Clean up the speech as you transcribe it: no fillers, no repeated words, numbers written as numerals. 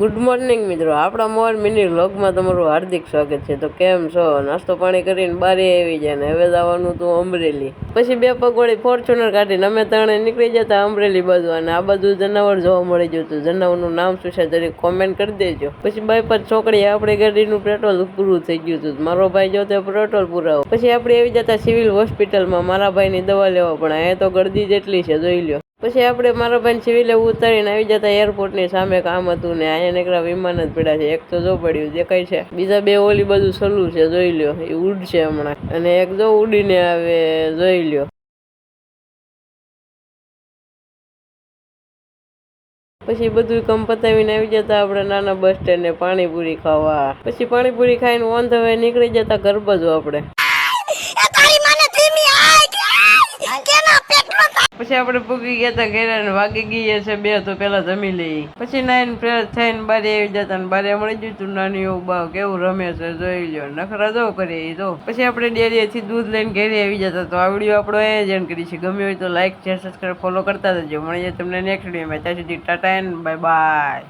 Good morning મિત્રો, આપણા મોર mini વ્લોગમાં તમારું હાર્દિક સ્વાગત છે. તો કેમ છો? નાસ્તો પાણી કરીને બારે આવી જાય ને હવે જવાનું હતું અમરેલી. પછી 2 પગવાળી ફોર્ચ્યુનર કાઢીને અમે ત્રણે નીકળી જતા અમરેલી બાજુ, અને આ બધું જનાવર જોવા મળી ગયું હતું. જનાવરનું નામ શું છે જરી કોમેન્ટ કરી દેજો. પછી બાયપાસ ચોકડી આપણી ગાડીનું પેટ્રોલ પૂરું થઈ ગયું હતું. મારો ભાઈ જો તે પેટ્રોલ પુરાવો. પછી આપણે આવી જતા સિવિલ હોસ્પિટલમાં મારા ભાઈની દવા લેવા, પણ અહીંયા તો ગરદી જેટલી છે જોઈ લ્યો. પછી આપણે મારા ભાઈને સિવિલે ઉતારીને આવી જતા એરપોર્ટની સામે કામ હતું ને અહીંયા નીકળ્યા વિમાન જ પડ્યા છે. એક તો જો પડ્યું દેખાય છે, બીજા 2 ઓલી બધું સલું છે જોઈ લ્યો, એ ઉડશે હમણાં, અને એક જો ઉડીને આવે જોઈ લ્યો. પછી બધું કામ પતાવીને આવી જતા આપણે નાના બસ સ્ટેન્ડે પાણીપુરી ખાવા. પછી પાણીપુરી ખાઈને ઓન ધ વે નીકળી જતા ઘર બાજુ આપણે. પછી આપણે પૂગી ગયા હતા ઘરે ને વાગી ગઈ છે 2, તો પેલા જમી લઈ. પછી નાઈને ફ્રેશ થઈને બારે આવી જતા ને બારે મળી ગયું તું નાની એવું બાવ કેવું રમે છે જોઈ લ્યો, નખરા જો કરે એ તો. પછી આપણે ડેરીએથી દૂધ લઈને ઘરે આવી જતા. તો આ વિડીયો આપણો એ જ એન્ડ કરી છે. ગમ્યો હોય તો લાઈક શેર સબસ્ક્રાઈબ ફોલો કરતા જજો. મળીએ તમને નેક્સ્ટ વિડીયોમાં. ત્યાં સુધી ટાટા એન્ડ બાય બાય.